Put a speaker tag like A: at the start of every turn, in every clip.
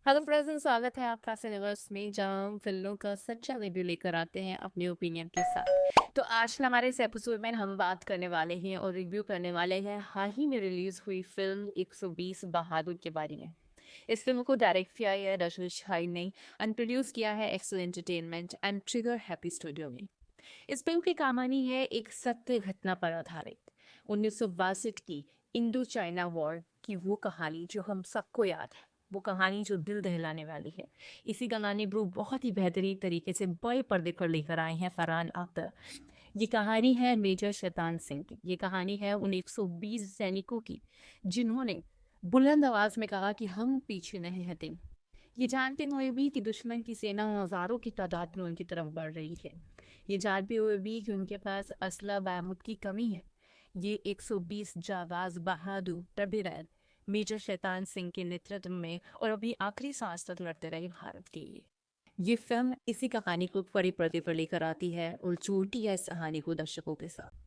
A: Hello friends, स्वागत है आपका सिनेवर्स में, जहाँ हम फिल्मों का सच्चा रिव्यू लेकर आते हैं अपने ओपिनियन के साथ। तो आज हमारे इस एपिसोड में हम बात करने वाले हैं और रिव्यू करने वाले हैं हाल ही में रिलीज हुई फिल्म 120 बहादुर के बारे में। इस फिल्म को डायरेक्ट किया है रजत शाही ने एंड प्रोड्यूस किया है Excel Entertainment and Trigger Happy Studio में। इस फिल्म की कहानी है एक सत्य घटना पर आधारित 1962 की इंडो चाइना वॉर की वो कहानी जो हम सबको याद है, वो कहानी जो दिल दहलाने वाली है। इसी कहानी को बहुत ही बेहतरीन तरीके से बड़े पर्दे पर लेकर आए हैं फरहान अख्तर। ये कहानी है मेजर शैतान सिंह की। ये कहानी है उन 120 सैनिकों की जिन्होंने बुलंद आवाज में कहा कि हम पीछे नहीं हटेंगे, ये जानते हुए भी कि दुश्मन की सेना हजारों की तादाद में उनकी तरफ बढ़ रही है। ये जानते हुए भी कि उनके पास असला बरामद की कमी है। ये 120 जाबाज बहादुर तबीरत मेजर शैतान सिंह के नेतृत्व में और अभी आखिरी सांस तक लड़ते रहे भारत के लिए। ये फिल्म इसी कहानी को बड़े पर्दे पर लेकर आती है और जोड़ती है इस कहानी को दर्शकों के साथ।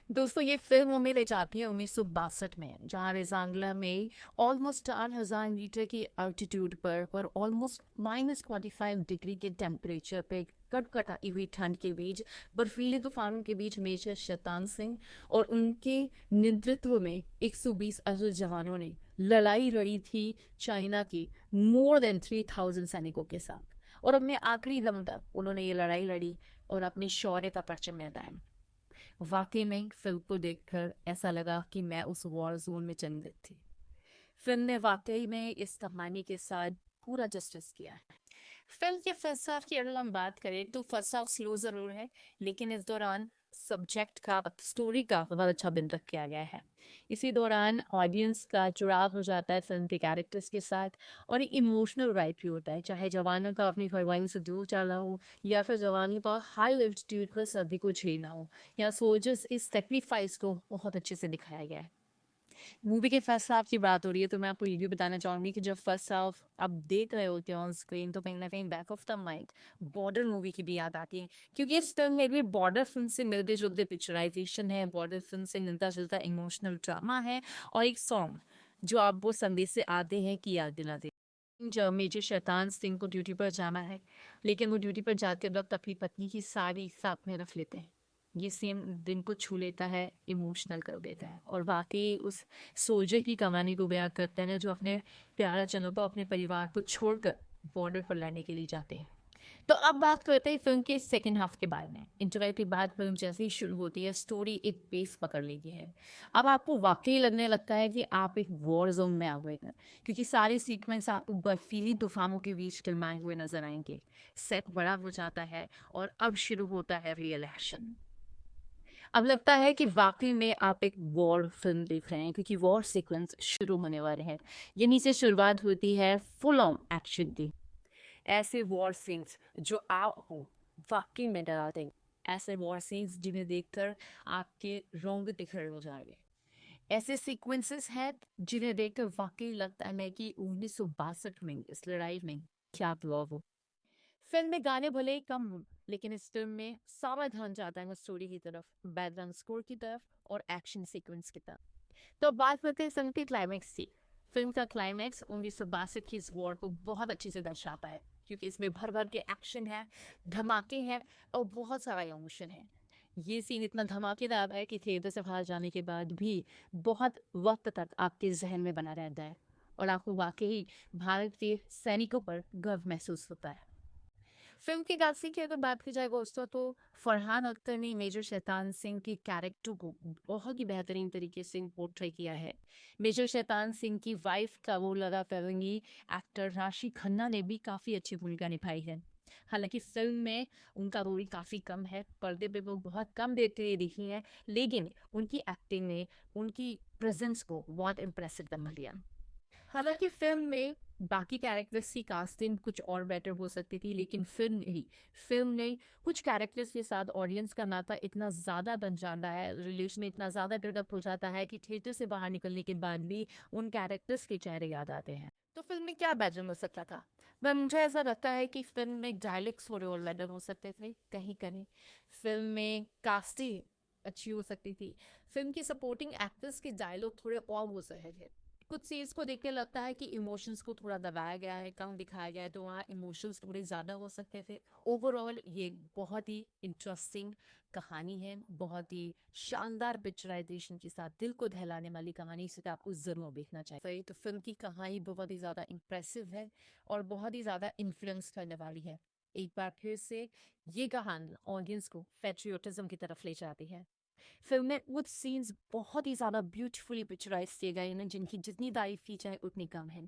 A: दोस्तों, ये फिल्म हमें ले जाती है 1962 में, जहाँ रेजांगला में ऑलमोस्ट 4,000 मीटर की अल्टीट्यूड पर ऑलमोस्ट -45 डिग्री के टेम्परेचर पे कड़कड़ाई हुई ठंड के बीच, बर्फीले तूफानों के बीच मेजर शैतान सिंह और उनके नेतृत्व में 120 अजर जवानों ने लड़ाई लड़ी थी चाइना की मोर देन 3,000 सैनिकों के साथ। और अपने आखिरी दम तक उन्होंने ये लड़ाई लड़ी और अपनी शौर्य का परचम लहराया। वाकई में फिल्म को देखकर ऐसा लगा कि मैं उस वॉर जोन में चंदित थी। फिल्म ने वाकई में इस कहानी के साथ पूरा जस्टिस किया है। फिल्म के फलसफे की अगर हम बात करें तो फलसफा स्लो जरूर है, लेकिन इस दौरान सब्जेक्ट का स्टोरी का बहुत अच्छा बिल्डअप किया गया है। इसी दौरान ऑडियंस का जुड़ाव हो जाता है फिल्म के कैरेक्टर्स के साथ और एक इमोशनल राइट भी होता है, चाहे जवानों का अपनी फरवाइन से दूर चलना हो या फिर जवानों पर हाई एल्टीट्यूड पर सभी को झेलना हो, या सोल्जर्स इस सेक्रीफाइस को बहुत अच्छे से दिखाया गया है। मूवी के फर्स्ट हाफ की बात हो रही है तो मैं आपको ये भी बताना चाहूंगी कि जब फर्स्ट हाफ आप देख रहे होते हो ऑन स्क्रीन तो कहीं ना कहीं back of the mind border movie की भी याद आती है, क्योंकि इस फिल्म में भी बॉर्डर फिल्म से मिलते जुलते पिक्चराइजेशन है, बॉर्डर फिल्म से मिलता जुलता इमोशनल ड्रामा है और एक सॉन्ग जो आप वो संदेश से आते हैं कि याद दिलाते हैं। जब मेजर शैतान सिंह को ड्यूटी पर जाना है, लेकिन वो ड्यूटी पर जाते वक्त अपनी पत्नी की सारी साथ में रख लेते हैं। ये सेम दिन को छू लेता है, इमोशनल कर देता है और वाकई उस सोल्जर की कहानी को बयां करता है ना, जो अपने प्यारा जनों पर अपने परिवार को छोड़कर बॉर्डर पर लड़ने के लिए जाते हैं। तो अब बात करते हैं फिल्म के सेकंड हाफ के बारे में। इंटरवल के बाद फिल्म जैसे ही शुरू होती है, स्टोरी एक पेस पकड़ लेती है। अब आपको वाकई लगने लगता है कि आप एक वॉर जोन में आ गए हैं, क्योंकि सारे सीक्वेंस आपको बर्फीली तूफानों के बीच फिल्माए हुए नजर आएंगे। सेट बड़ा हो जाता है और अब शुरू होता है रियल एक्शन। अब लगता है कि वाकई में आप एक वॉर फिल्म देख रहे हैं, क्योंकि वॉर सीक्वेंस शुरू होने वाले हैं। यहीं से शुरुआत होती है फुल ऑन एक्शन की। ऐसे वॉर सीन्स जो आपको वाकई में डरा देंगे, ऐसे वॉर सीन्स जिन्हें देखकर आपके रोंगटे खड़े हो जाएंगे। ऐसे सीक्वेंसेस हैं जिन्हें देखकर वाकई लगता है कि 1962 में इस लड़ाई में क्या हुआ वो। फिल्म में गाने भले ही कम हों, लेकिन इस फिल्म में सारा ध्यान जाता है स्टोरी की तरफ, बैकग्राउंड स्कोर की तरफ और एक्शन सीक्वेंस की तरफ। तो बात करते हैं फिल्म की क्लाइमैक्स की। फिल्म का क्लाइमैक्स 1962 की इस वॉर को बहुत अच्छे से दर्शाता है, क्योंकि इसमें भर भर के एक्शन है, धमाके हैं और बहुत सारा इमोशन है। ये सीन इतना धमाकेदार है कि थिएटर से बाहर जाने के बाद भी बहुत वक्त तक आपके जहन में बना रहता है और आपको वाकई भारत के सैनिकों पर गर्व महसूस होता है। फिल्म की कास्टिंग की अगर बात की जाए दोस्तों, तो फरहान अख्तर ने मेजर शैतान सिंह की कैरेक्टर को बहुत ही बेहतरीन तरीके से पोर्ट्रे किया है। मेजर शैतान सिंह की वाइफ का रोल अदा करेंगी एक्टर राशि खन्ना ने भी काफ़ी अच्छी भूमिका निभाई है। हालांकि फिल्म में उनका रोल काफ़ी कम है, पर्दे पे वो बहुत कम देखते हुए दिखी है, लेकिन उनकी एक्टिंग ने उनकी प्रेजेंस को बहुत इम्प्रेसिव बना दिया। हालांकि फिल्म में बाकी कैरेक्टर्स की कास्टिंग कुछ और बेटर हो सकती थी, लेकिन फिल्म ने कुछ कैरेक्टर्स के साथ ऑडियंस का नाता इतना ज़्यादा बन जाता है, रिलेशन में इतना ज़्यादा बिल्डअप हो जाता है कि थिएटर से बाहर निकलने के बाद भी उन कैरेक्टर्स के चेहरे याद आते हैं। तो फिल्म में क्या बेटर हो सकता था? वह मुझे ऐसा लगता है कि फिल्म में डायलॉग्स थोड़े और बेटर हो सकते थे, कहीं कहीं फिल्म में कास्टिंग अच्छी हो सकती थी, फिल्म की सपोर्टिंग एक्टर्स के डायलॉग थोड़े और हो सकते थे। कुछ सीन्स को देख के लगता है कि इमोशंस को थोड़ा दबाया गया है, कम दिखाया गया है, तो वहाँ इमोशंस थोड़े ज़्यादा हो सकते थे। ओवरऑल ये बहुत ही इंटरेस्टिंग कहानी है, बहुत ही शानदार पिक्चराइजेशन के साथ दिल को दहलाने वाली कहानी, इसे तो आपको ज़रूर देखना चाहिए। तो फिल्म की कहानी बहुत ही ज़्यादा इम्प्रेसिव है और बहुत ही ज़्यादा इन्फ्लुएंस करने वाली है। एक बार फिर से ये कहानी ऑडियंस को पेट्रियोटिज्म की तरफ ले जाती है। फिल्म में कुछ सीन्स बहुत ही ज़्यादा ब्यूटीफुली पिक्चराइज किए गए हैं, जिनकी जितनी तारीफ की जाए उतनी कम है।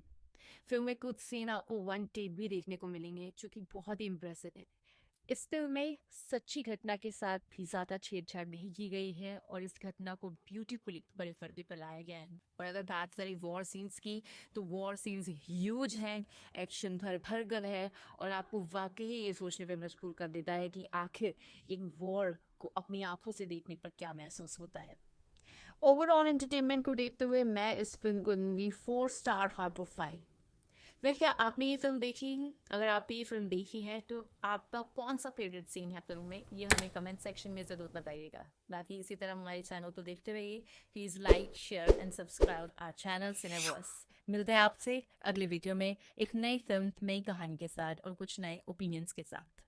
A: फिल्म में कुछ सीन आपको वन टेक भी देखने को मिलेंगे, जो कि बहुत ही इम्प्रेसिव है। इस फिल्म में सच्ची घटना के साथ भी ज़्यादा छेड़छाड़ नहीं की गई है और इस घटना को ब्यूटीफुली बड़े पर्दे पर लाया गया है। और अगर बात करें वॉर सीन्स की, तो वॉर सीन्स ह्यूज हैं, एक्शन भर भर कर है और आपको वाकई ये सोचने पर मजबूर कर देता है कि आखिर एक वॉर को अपनी आंखों से देखने पर क्या महसूस होता है। ओवरऑल एंटरटेनमेंट को देखते हुए मैं इस फिल्म को दूंगी 4 स्टार आउट ऑफ 5। वैसे क्या आपने ये फिल्म देखी है? अगर आपने ये फिल्म देखी है तो आपका कौन सा फेवरेट सीन है फिल्म में, ये हमें कमेंट सेक्शन में ज़रूर बताइएगा। बाकी इसी तरह हमारे चैनल को देखते रहिए। Please like, share and subscribe our channel Cinevos. मिलते हैं आपसे अगले वीडियो में एक नई फिल्म, नई कहानी के साथ और कुछ नए ओपिनियंस के साथ।